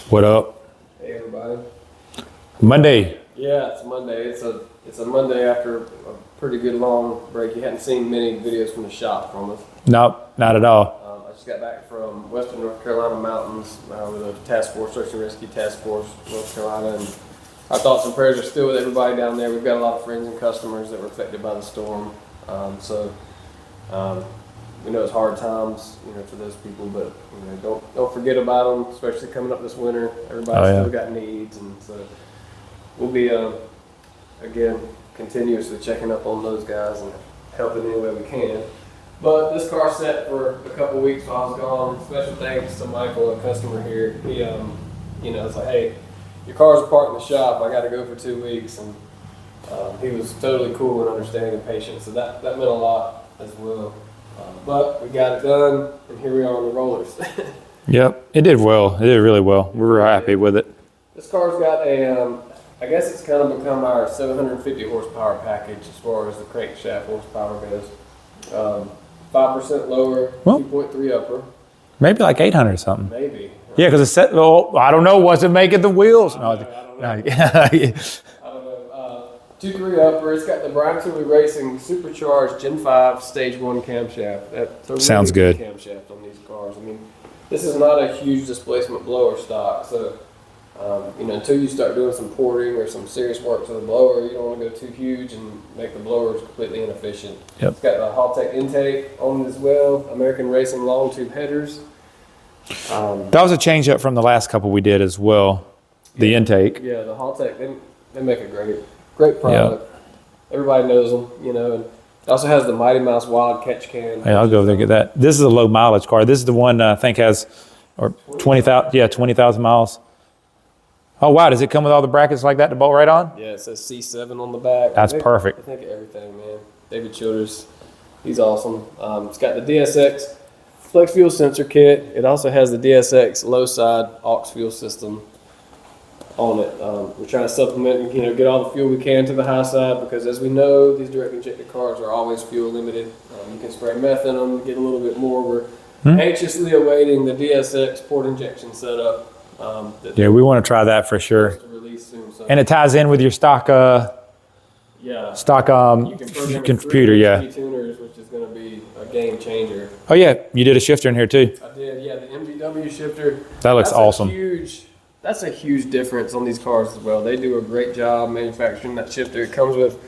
What up? Hey everybody. Monday. Yeah, it's Monday. It's a Monday after a pretty good long break. You hadn't seen many videos from the shop from us. Nope, not at all. I just got back from Western North Carolina mountains with a task force, search and rescue task force, North Carolina, and our thoughts and prayers are still with everybody down there. We've got a lot of friends and customers that were affected by the storm. We know it's hard times, for those people, but don't forget about them, especially coming up this winter. Everybody's still got needs, and so we'll be again continuously checking up on those guys and helping any way we can. But this car's set for a couple weeks while I was gone. Special thanks to Michael, a customer here. He, it's like, hey, your car's parked in the shop. I got to go for 2 weeks, and he was totally cool and understanding and patient. So that meant a lot as well. But we got it done, and here we are on the rollers. Yep, it did well. It did really well. We were happy with it. This car's got a, I guess it's kind of become our 750 horsepower package as far as the crankshaft horsepower goes. 5% lower, 2.3 upper. Maybe like 800 or something. Maybe. Yeah, because it's set. Well, I don't know. What's it making the wheels? I don't know. 2.3 upper. It's got the Brian Tooley Racing supercharged Gen 5 Stage 1 camshaft. That's a really Sounds good. Camshaft on these cars. I mean, this is not a huge displacement blower stock, so until you start doing some porting or some serious work to the blower, you don't want to go too huge and make the blowers completely inefficient. Yep. It's got the Haltech intake on it as well. American Racing long tube headers. That was a change up from the last couple we did as well. The intake. Yeah, the Haltech, they make a great product. Yep. Everybody knows them, and it also has the Mighty Mouse Wild Catch Can. Hey, I'll go over there and get that. This is a low mileage car. This is the one I think has 20,000. Yeah, 20,000 miles. Oh wow! Does it come with all the brackets like that to bolt right on? Yeah, it says C7 on the back. That's perfect. I think everything, man. David Childers, he's awesome. It's got the DSX flex fuel sensor kit. It also has the DSX low side aux fuel system on it. We're trying to supplement and get all the fuel we can to the high side, because as we know, these direct injected cars are always fuel limited. You can spray meth in them, get a little bit more. We're anxiously awaiting the DSX port injection setup. Yeah, we want to try that for sure. To release soon, so. And it ties in with your stock computer, yeah. Tuners, which is going to be a game changer. Oh yeah, you did a shifter in here too. I did, yeah, the MGW shifter. That looks awesome. That's a huge difference on these cars as well. They do a great job manufacturing that shifter. It comes with,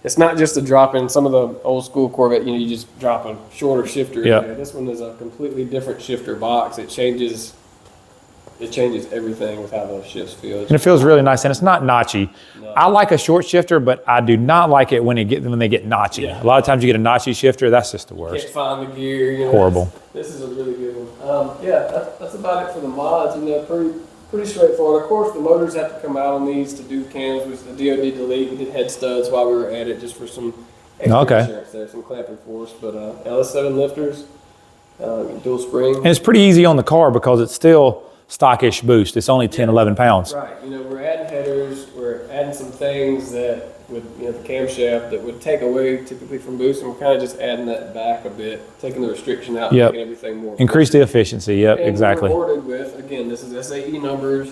it's not just a drop in. Some of the old school Corvette, you just drop a shorter shifter in there. This one is a completely different shifter box. It changes everything with how those shifts feel. And it feels really nice, and it's not notchy. No. I like a short shifter, but I do not like it when they get notchy. Yeah. A lot of times you get a notchy shifter, that's just the worst. Can't find the gear. Horrible. This is a really good one. That's about it for the mods. Pretty straightforward. Of course, the motors have to come out on these to do cams, which the DOD delete. We did head studs while we were at it, just for some extra insurance there, some clamping force. But LS7 lifters, dual spring. And it's pretty easy on the car because it's still stockish boost. It's only 10, 11 pounds. Right. We're adding headers. We're adding some things that would, the camshaft that would take away typically from boost, and we're kind of just adding that back a bit, taking the restriction out, making everything more. Increase the efficiency. Yep, and exactly. We're ordered with, again, this is SAE numbers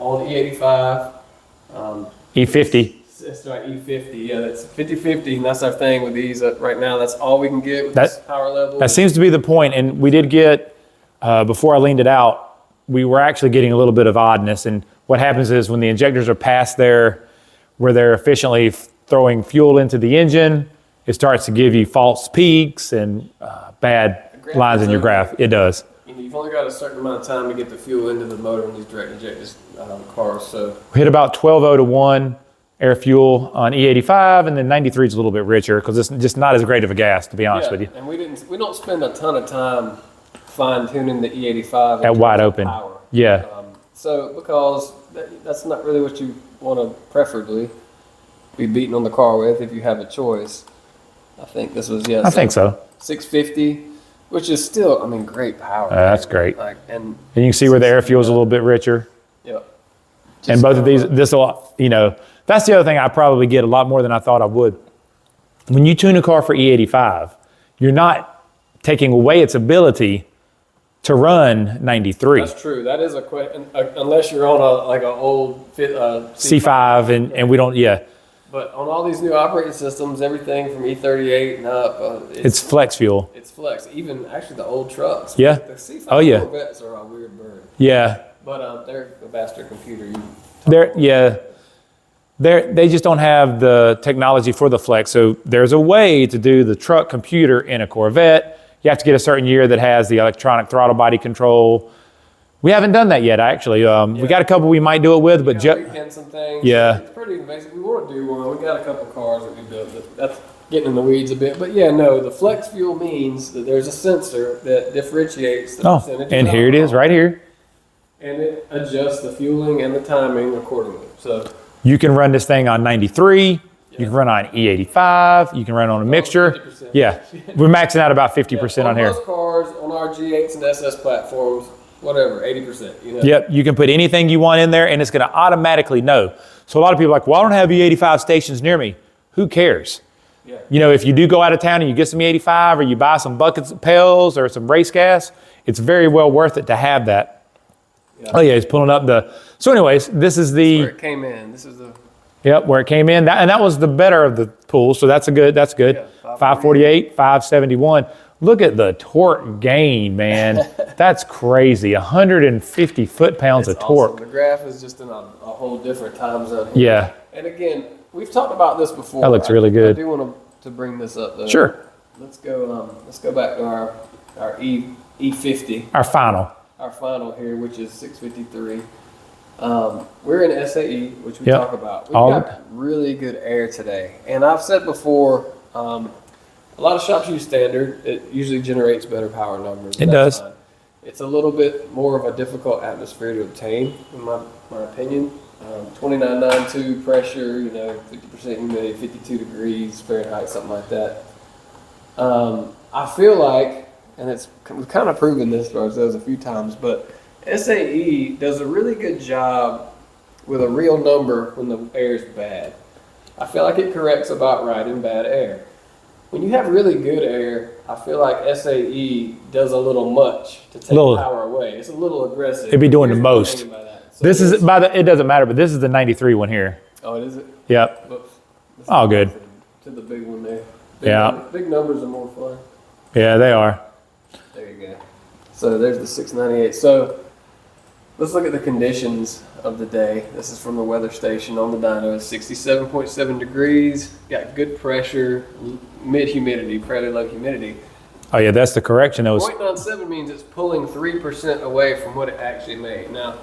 on E85. E50. That's right, E50. Yeah, that's 50/50, and that's our thing with these. Right now, that's all we can get with this power level. That seems to be the point, and we did get, before I leaned it out, we were actually getting a little bit of oddness. And what happens is when the injectors are past there, where they're efficiently throwing fuel into the engine, it starts to give you false peaks and bad lines in your graph. It does. You've only got a certain amount of time to get the fuel into the motor in these direct injected cars. So we hit about 12.0 to 1 air fuel on E85, and then 93 is a little bit richer because it's just not as great of a gas, to be honest with you. And we don't spend a ton of time fine tuning the E85 at wide open. Power. Yeah. So because that's not really what you want to preferably be beating on the car with if you have a choice. I think this was I think so. 650, which is still great power. That's great. And you can see where the air fuel is a little bit richer. Yep. And both of these, that's the other thing I probably get a lot more than I thought I would. When you tune a car for E85, you're not taking away its ability to run 93. That's true. That is a question, unless you're on an old C5 and we don't, yeah. But on all these new operating systems, everything from E38 and up, it's flex fuel. It's flex. Even actually the old trucks. Yeah. The C5 Corvettes are a weird bird. Yeah. But they're a faster computer. They just don't have the technology for the flex. So there's a way to do the truck computer in a Corvette. You have to get a certain year that has the electronic throttle body control. We haven't done that yet, actually. We got a couple we might do it with, but weekend some things. Yeah. It's pretty basic. We want to do one. We got a couple cars that we built. That's getting in the weeds a bit. But yeah, no, the flex fuel means that there's a sensor that differentiates the percentage. And here it is, right here. And it adjusts the fueling and the timing accordingly. So you can run this thing on 93. You can run on E85. You can run on a mixture. 50%. Yeah, we're maxing out about 50% on here. Most cars on our G8s and SS platforms, whatever, 80%. You know? Yep, you can put anything you want in there and it's going to automatically know. So a lot of people are like, well, I don't have E85 stations near me. Who cares? Yeah. You know, if you do go out of town and you get some E85 or you buy some buckets of pails or some race gas, it's very well worth it to have that. Yeah. Oh yeah, it's pulling up the. So anyways, this is the. Where it came in. This is the. Yep, where it came in, and that was the better of the pools, so that's good. Yeah, 548, 571. Look at the torque gain, man. That's crazy. 150 foot-pounds of torque. Awesome. The graph is just in a whole different time zone here. Yeah. And again, we've talked about this before. That looks really good. I do want to bring this up though. Sure. Let's go back to our E50. Our final. Our final here, which is 653. We're in SAE, which we talk about. We've got really good air today. And I've said before, a lot of shops use standard. It usually generates better power numbers. It does. Fine. It's a little bit more of a difficult atmosphere to obtain, in my opinion. 29.92 pressure, 50% humidity, 52 degrees Fahrenheit, something like that. I feel like, and we've kind of proven this to ourselves a few times, but SAE does a really good job with a real number when the air is bad. I feel like it corrects about right in bad air. When you have really good air, I feel like SAE does a little much to take power away. It's a little aggressive. It'd be doing the most. So this is it doesn't matter, but this is the 93 one here. Oh, is it? Yep. Oh, good. To the big one there. Big numbers are more fun. Yeah, they are. There you go. So there's the 698. So let's look at the conditions of the day. This is from the weather station on the dyno. It's 67.7 degrees. Got good pressure, mid humidity, fairly low humidity. Oh yeah, that's the correction. 0.97 means it's pulling 3% away from what it actually made. Now,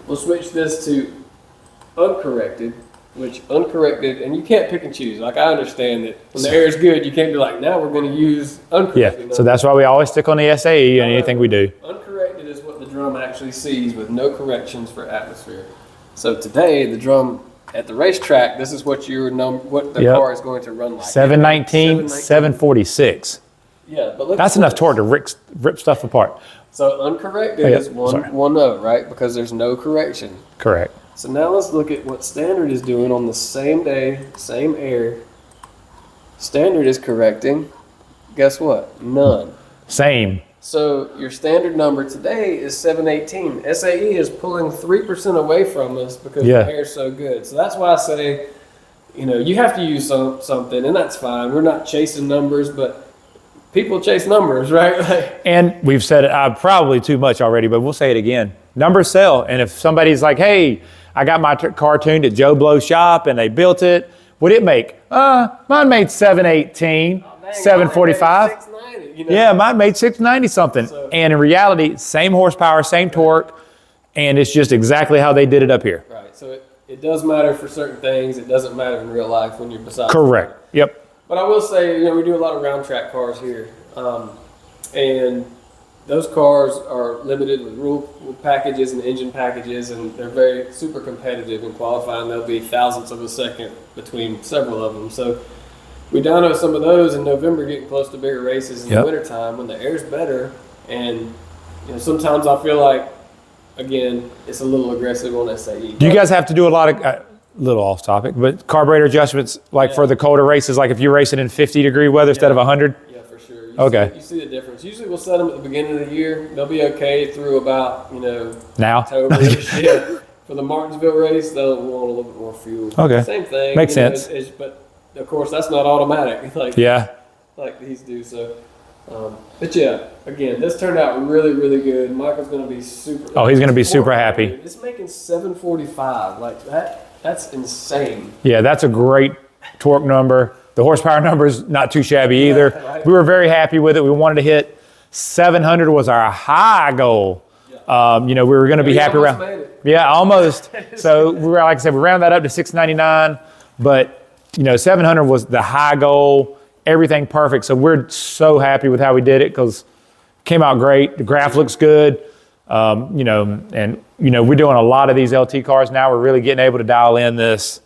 we'll switch this to uncorrected, which uncorrected, and you can't pick and choose. Like, I understand that when the air is good, you can't be like, now we're going to use uncorrected. Yeah, so that's why we always stick on the SAE and anything we do. Uncorrected is what the drum actually sees with no corrections for atmosphere. So today, the drum at the racetrack, this is what what the car is going to run like. 719, 746. Yeah, but that's enough torque to rip stuff apart. So uncorrected is 1.0, right? Because there's no correction. Correct. So now let's look at what standard is doing on the same day, same air. Standard is correcting. Guess what? None. Same. So your standard number today is 718. SAE is pulling 3% away from us because the air is so good. So that's why I say, you have to use something, and that's fine. We're not chasing numbers, but people chase numbers, right? And we've said it probably too much already, but we'll say it again. Numbers sell. And if somebody's like, hey, I got my car tuned at Joe Blow's shop and they built it, what'd it make? Mine made 718, 745. 690, Yeah, mine made 690 something. So, and in reality, same horsepower, same torque, and it's just exactly how they did it up here. Right, so it does matter for certain things. It doesn't matter in real life when you're beside. Correct, yep. But I will say, we do a lot of round track cars here, and those cars are limited with rule packages and engine packages, and they're very super competitive in qualifying. There'll be thousandths of a second between several of them. So we dyno some of those in November, getting close to bigger races in the wintertime when the air's better. And sometimes I feel like, again, it's a little aggressive on SAE. Do you guys have to do a lot of little off topic, but carburetor adjustments for the colder races, like if you're racing in 50-degree weather instead of 100? Yeah, for sure. Okay. You see the difference. Usually we'll set them at the beginning of the year. They'll be okay through about, Now? October. Yeah. For the Martinsville race, they'll want a little bit more fuel. Okay. Same thing. Makes sense. But of course, that's not automatic. Like these do. So, but yeah, again, this turned out really, really good. Michael's going to be super. Oh, he's going to be super happy. It's making 745. Like that's insane. Yeah, that's a great torque number. The horsepower number is not too shabby either. Right. We were very happy with it. We wanted to hit 700 was our high goal. We were going to be happy around. Made it. Yeah, almost. So we were, like I said, we rounded that up to 699, but 700 was the high goal. Everything perfect. So we're so happy with how we did it because it came out great. The graph looks good. We're doing a lot of these LT cars now. We're really getting able to dial in this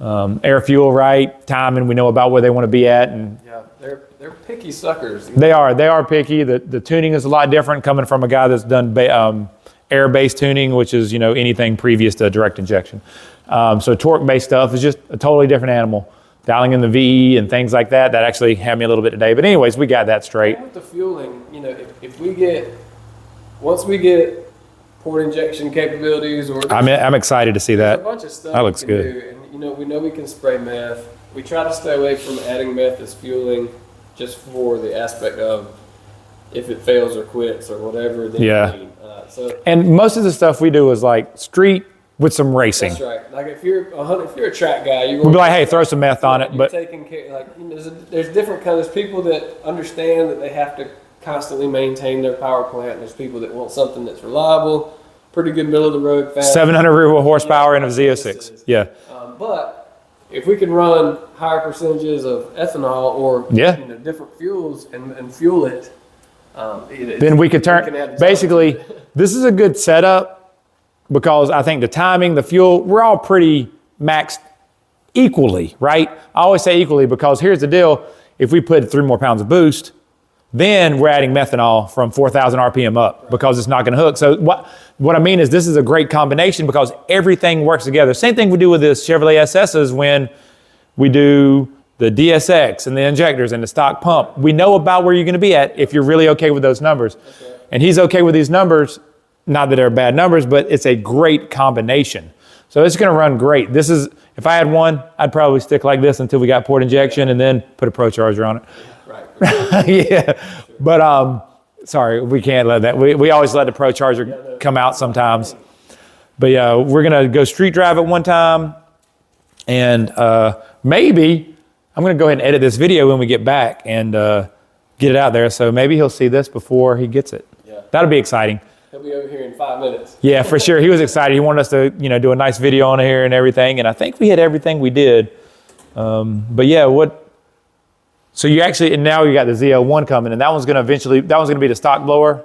air fuel right, timing. We know about where they want to be at, and yeah, they're picky suckers. They are picky. The tuning is a lot different coming from a guy that's done air-based tuning, which is anything previous to direct injection. So torque-based stuff is just a totally different animal. Dialing in the VE and things like that actually had me a little bit today. But anyways, we got that straight. And with the fueling, once we get port injection capabilities, or I'm excited to see that. a bunch of stuff That looks we can good. do. And we know we can spray meth. We try to stay away from adding meth as fueling, just for the aspect of if it fails or quits or whatever. Then Yeah. clean. And most of the stuff we do is like street with some racing. That's right. Like if you're a track guy, We'll be like, hey, throw some meth on it. You're But taking care, there's different kinds. There's people that understand that they have to constantly maintain their power plant. There's people that want something that's reliable, pretty good middle of the road, fast. 700 rear wheel horsepower and a Z06. Yeah. But if we can run higher percentages of ethanol or different fuels and fuel it, Then we could turn. add Basically, this is a good setup because I think the timing, the fuel, we're all pretty maxed equally, right? I always say equally because here's the deal. If we put 3 more pounds of boost, then we're adding methanol from 4,000 RPM up because it's not going to hook. So what I mean is this is a great combination because everything works together. Same thing we do with the Chevrolet SSs when we do the DSX and the injectors and the stock pump. We know about where you're going to be at if you're really okay with those numbers. Right. And he's okay with these numbers. Not that they're bad numbers, but it's a great combination. So it's going to run great. This is, if I had one, I'd probably stick like this until we got port injection and then put a Pro Charger on it. Right. Yeah. But sorry, we can't let that. We always let the Pro Charger come out sometimes. But yeah, we're going to go street drive at one time. And maybe I'm going to go ahead and edit this video when we get back and get it out there. So maybe he'll see this before he gets it. Yeah. That'll be exciting. He'll be over here in 5 minutes. Yeah, for sure. He was excited. He wanted us to, do a nice video on here and everything. And I think we hit everything we did. But yeah, so you actually, and now you got the Z01 coming, and that one's going to be the stock blower.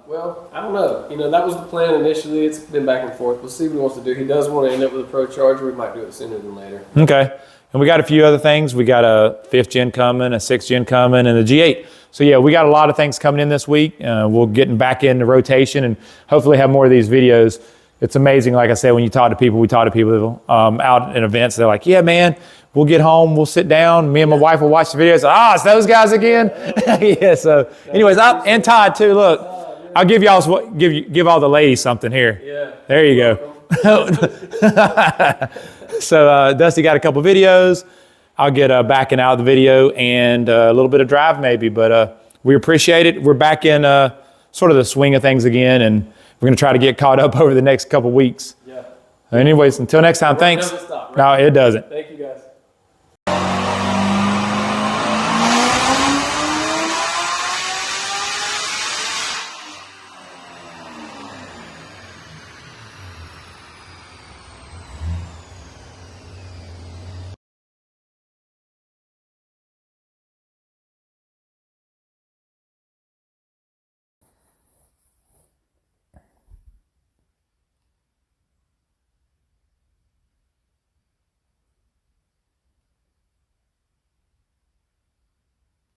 Well, I don't know. That was the plan initially. It's been back and forth. We'll see what he wants to do. He does want to end up with a Pro Charger. We might do it sooner than later. Okay. And we got a few other things. We got a 5th gen coming, a 6th gen coming, and a G8. So yeah, we got a lot of things coming in this week. We'll getting back into rotation and hopefully have more of these videos. It's amazing, like I said, when you talk to people, we talk to people out in events. They're like, yeah, man, we'll get home, we'll sit down. Me and my wife will watch the videos. It's those guys again. Yeah. So, anyways, and Todd too. Look, I'll give all the ladies something here. Yeah. There you go. So Dusty got a couple videos. I'll get backing out of the video and a little bit of drive maybe, but we appreciate it. We're back in sort of the swing of things again, and we're going to try to get caught up over the next couple weeks. Yeah. Anyways, until next time, thanks. Doesn't stop, No, right? it doesn't. Thank you.